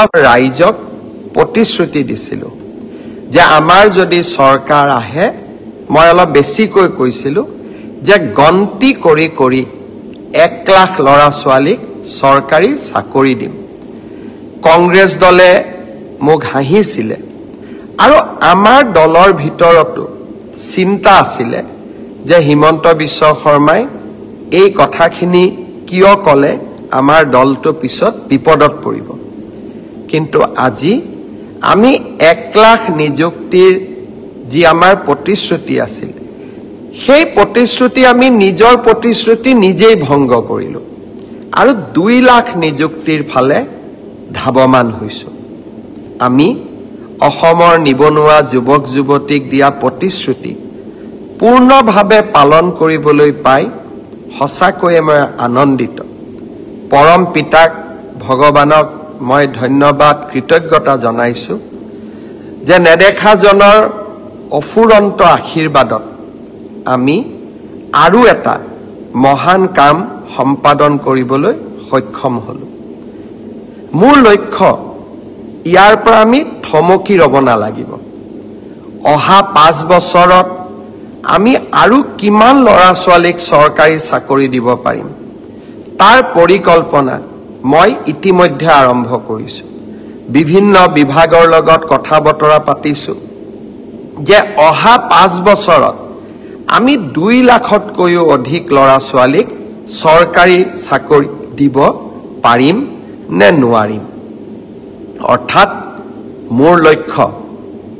ৰাইজক প্ৰতিশ্ৰুতি দিছিলো যে আমাৰ যদি চৰকাৰ আহে মই অলপ বেছিকৈ কৈছিলো যে গন্তি কৰি কৰি 1 লাখ লৰা ছোৱালীক চৰকাৰী চাকৰি দিম কংগ্ৰেছ দলে মোক হাঁহিছিলে আৰু আমাৰ দলৰ ভিতৰতো চিন্তা আছিল যে হিমন্ত বিশ্ব শৰ্মাই এই কথাখিনি কিয় কলে আমাৰ দলটো পিছত বিপদত পৰিব কিন্তু আজি আমি 1 লাখ নিযুক্তিৰ যি আমাৰ প্ৰতিশ্ৰুতি আছিল সেই প্ৰতিশ্ৰুতি আমি নিজৰ প্ৰতিশ্ৰুতি নিজেই ভংগ কৰিলো আৰু 2 লাখ নিযুক্তিৰ ফালে ধাৱমান হৈছো আমি অসমৰ নিবনুৱা যুৱক যুৱতীক দিয়া প্ৰতিশ্ৰুতি পূৰ্ণভাৱে পালন কৰিবলৈ পাই সঁচাকৈয়ে মই আনন্দিত পৰম পিতাক ভগৱানক মই ধন্যবাদ কৃতজ্ঞতা জনাইছো যে নেদেখা জনৰ অফুৰন্ত আশীৰ্বাদত আমি আৰু এটা মহান কাম সম্পাদন কৰিবলৈ সক্ষম হলো মোৰ লক্ষ্য ইয়াৰ পৰা আমি থমকি ৰব নালাগিব অহা 5 বছৰত আমি আৰু কিমান লৰা ছোৱালীক চৰকাৰী চাকৰি দিব পাৰিম তাৰ পৰিকল্পনা মই ইতিমধ্যে আৰম্ভ কৰিছো বিভিন্ন বিভাগৰ লগত কথা বতৰা পাতিছো যে অহা 5 বছৰত আমি 2 লাখতকৈও অধিক লৰা ছোৱালীক চৰকাৰী চাকৰি দিব পাৰিম নে নোৱাৰিম অৰ্থাৎ মোৰ লক্ষ্য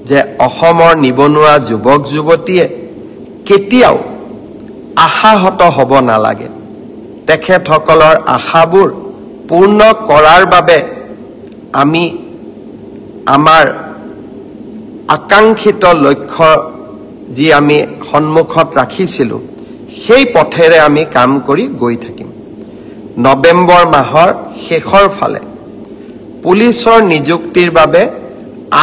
যে অসমৰ নিবনুৱা যুৱক যুৱতীয়ে কেতিয়াও আশাহত হ'ব নালাগে তেখেতসকলৰ আশাবোৰ পূৰ্ণ কৰাৰ বাবে আমি আমাৰ আকাংক্ষিত লক্ষ্য যি আমি সন্মুখত ৰাখিছিলো সেই পথেৰে আমি কাম কৰি গৈ থাকিম নৱেম্বৰ মাহৰ শেষৰ ফালে পুলিচৰ নিযুক্তিৰ বাবে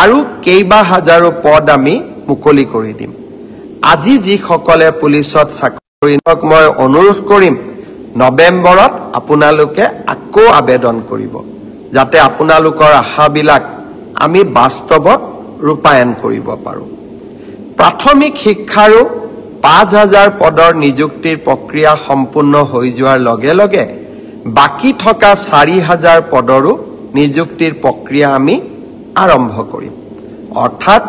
আৰু কেইবা হাজাৰো পদ আমি মুকলি কৰি দিম আজি যি সকলে পুলিচত চাকৰি মই অনুৰোধ কৰিম নৱেম্বৰত আপোনালোকে আকৌ আবেদন কৰিব যাতে আপোনালোকৰ আশাবিলাক আমি বাস্তৱত ৰূপায়ণ কৰিব পাৰো প্ৰাথমিক শিক্ষাৰো 5000 পদৰ নিযুক্তিৰ প্ৰক্ৰিয়া সম্পূৰ্ণ হৈ যোৱাৰ লগে লগে বাকি থকা 4000 পদৰো নিযুক্তিৰ প্ৰক্ৰিয়া আমি আৰম্ভ কৰিম অৰ্থাৎ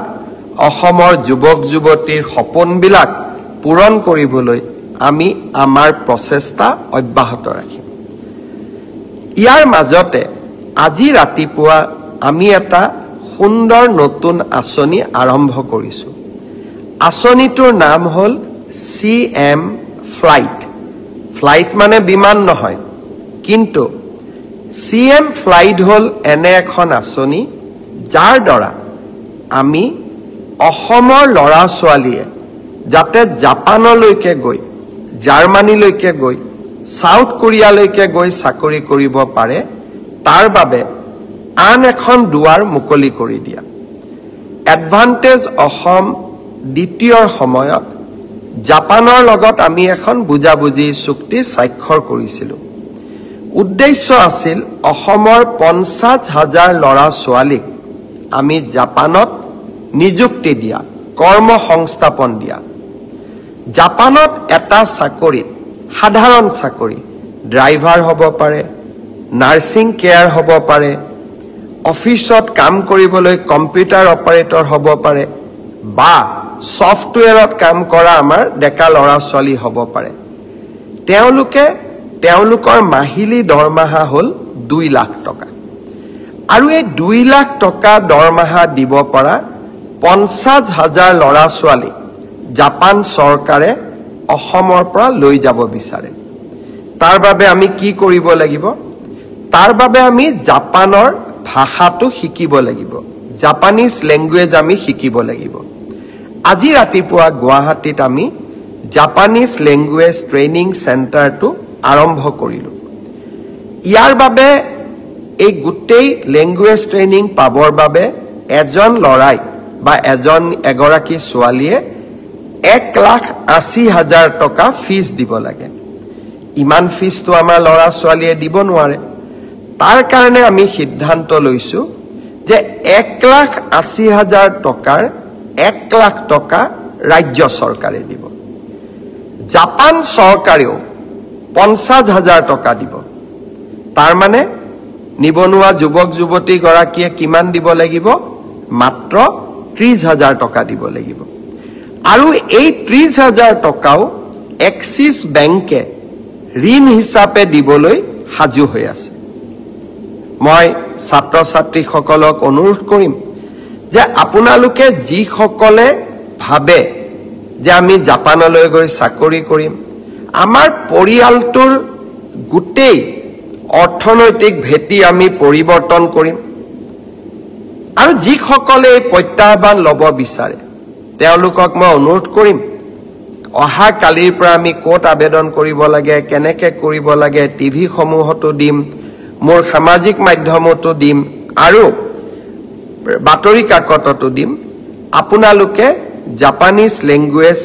অসমৰ যুৱক যুৱতীৰ সপোনবিলাক পূৰণ কৰিবলৈ আমি আমাৰ প্ৰচেষ্টা অব্যাহত ৰাখিম ইয়াৰ মাজতে আজি ৰাতিপুৱা আমি এটা সুন্দৰ নতুন আঁচনি আৰম্ভ কৰিছো আঁচনিটোৰ নাম হল CM ফ্লাইট মানে বিমান নহয় কিন্তু CM ফ্লাইট হল এনে এখন আঁচনি যাৰ দ্বাৰা আমি অসমৰ লৰা ছোৱালীয়ে যাতে জাপানলৈকে গৈ জাৰ্মানীলৈকে গৈ সাউথ কোৰিয়ালৈকে গৈ চাকৰি কৰিব পাৰে তাৰ বাবে আন এখন দুৱাৰ মুকলি কৰি দিয়া এডভান্টেজ অসম দ্বিতীয়ৰ সময়ত জাপানৰ লগত আমি এখন বুজাবুজি চুক্তি স্বাক্ষৰ কৰিছিলো উদ্দেশ্য আছিল অসমৰ 50,000 লৰা ছোৱালীক আমি জাপানত নিযুক্তি দিয়া কৰ্ম সংস্থাপন দিয়া জাপানত এটা চাকৰি সাধাৰণ চাকৰি ড্ৰাইভাৰ হ'ব পাৰে নাৰ্সিং কেয়াৰ হ'ব পাৰে অফিসত কাম কৰিবলৈ কম্পিউটাৰ অপাৰেটৰ হ'ব পাৰে বা সফটওয়্যাৰত কাম কৰা আমাৰ ডেকা লৰা ছোৱালী হ'ব পাৰে তেওঁলোকৰ মাহিলী দৰমহা হল 2 লাখ টকা আৰু এই 2 লাখ টকা দৰমহা দিব পৰা 50,000 লৰা ছোৱালী জাপান চৰকাৰে অসমৰ পৰা লৈ যাব বিচাৰে তাৰ বাবে আমি কি কৰিব লাগিব তাৰ বাবে আমি জাপানৰ ভাষাটো শিকিব লাগিব জাপানিজ ল্যাঙ্গুৱেজ আমি শিকিব লাগিব আজি ৰাতিপুৱা গুৱাহাটীত আমি জাপানিজ ল্যাঙ্গুৱেজ ট্ৰেইনিং সেন্টাৰটো আৰম্ভ কৰিলো ইয়াৰ বাবে এই গুটেই ল্যাঙ্গুৱেজ ট্ৰেইনিং পাবৰ বাবে এজন লৰাই বা এগৰাকী ছোৱালীয়ে 1,80,000 টকা ফিজ দিব লাগে ইমান ফিজটো আমাৰ লৰা ছোৱালীয়ে দিব নোৱাৰে তাৰ কাৰণে আমি সিদ্ধান্ত লৈছো যে 1,80,000 টকাৰ 1 লাখ টকা ৰাজ্য চৰকাৰে দিব। জাপান চৰকাৰেও 50,000 টকা দিব। তাৰ মানে নিবনুৱা যুৱক যুৱতী গৰাকীয়ে কিমান দিব লাগিব? মাত্ৰ 30,000 টকা দিব লাগিব। আৰু এই 30,000 টকাও এক্সিছ বেংকে ঋণ হিচাপে দিবলৈ সাজু হৈ আছে। মই ছাত্ৰ ছাত্ৰীসকলক অনুৰোধ কৰিম যে আপোনালোকে যিসকলে ভাবে যে আমি জাপানলৈ গৈ চাকৰি কৰিম, আমাৰ পৰিয়ালটোৰ গোটেই অৰ্থনৈতিক ভেটি আমি পৰিৱৰ্তন কৰিম, আৰু যিসকলে এই প্ৰত্যাহ্বান ল'ব বিচাৰে তেওঁলোকক মই অনুৰোধ কৰিম, অহা কালিৰ পৰা আমি ক'ত আবেদন কৰিব লাগে, কেনেকৈ কৰিব লাগে, টিভি সমূহতো দিম, মোৰ সামাজিক মাধ্যমতো দিম, আৰু বাতৰি কাকততো দিম। আপোনালোকে জাপানিজ লেংগুৱেজ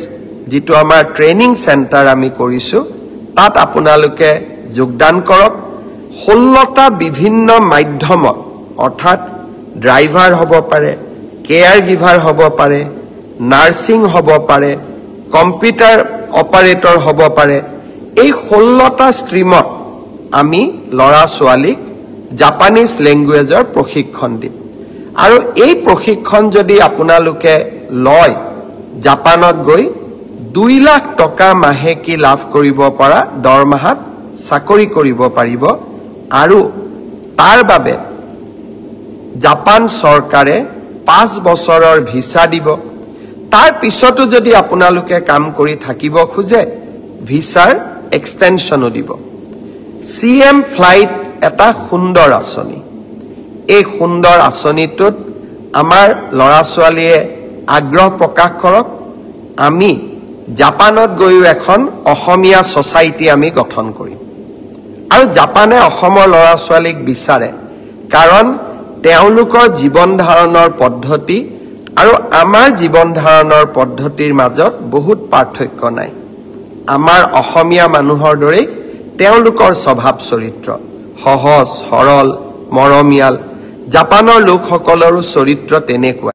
যিটো আমাৰ ট্ৰেইনিং চেণ্টাৰ আমি কৰিছোঁ, তাত আপোনালোকে যোগদান কৰক। 16টা বিভিন্ন মাধ্যমত, অৰ্থাৎ ড্ৰাইভাৰ হ'ব পাৰে, কেয়াৰ গিভাৰ হ'ব পাৰে, নাৰ্ছিং হ'ব পাৰে, কম্পিউটাৰ অপাৰেটৰ হ'ব পাৰে, এই 16টা ষ্ট্ৰীমত আমি ল'ৰা ছোৱালীক জাপানিজ লেংগুৱেজৰ প্ৰশিক্ষণ দিম। আৰু এই প্ৰশিক্ষণ যদি আপোনালোকে লয়, জাপানত গৈ 2 লাখ টকা মাহেকী লাভ কৰিব পৰা দৰমহাত চাকৰি কৰিব পাৰিব। আৰু তাৰ বাবে জাপান চৰকাৰে 5 বছৰৰ ভিছা দিব। তাৰ পিছতো যদি আপোনালোকে কাম কৰি থাকিব খোজে, ভিছাৰ এক্সটেনশ্যনো দিব। CM ফ্লাইট এটা সুন্দৰ আঁচনি। এই সুন্দৰ আঁচনিটোত আমাৰ ল'ৰা ছোৱালীয়ে আগ্ৰহ প্ৰকাশ কৰক। আমি জাপানত গৈও এখন অসমীয়া ছ'চাইটি আমি গঠন কৰিম। আৰু জাপানে অসমৰ ল'ৰা ছোৱালীক বিচাৰে, কাৰণ তেওঁলোকৰ জীৱন ধাৰণৰ পদ্ধতি আৰু আমাৰ জীৱন ধাৰণৰ পদ্ধতিৰ মাজত বহুত পাৰ্থক্য নাই। আমাৰ অসমীয়া মানুহৰ দৰে তেওঁলোকৰ স্বভাৱ চৰিত্ৰ সহজ সৰল মৰমীয়াল। জাপানৰ লোকসকলৰো চৰিত্ৰ তেনেকুৱা।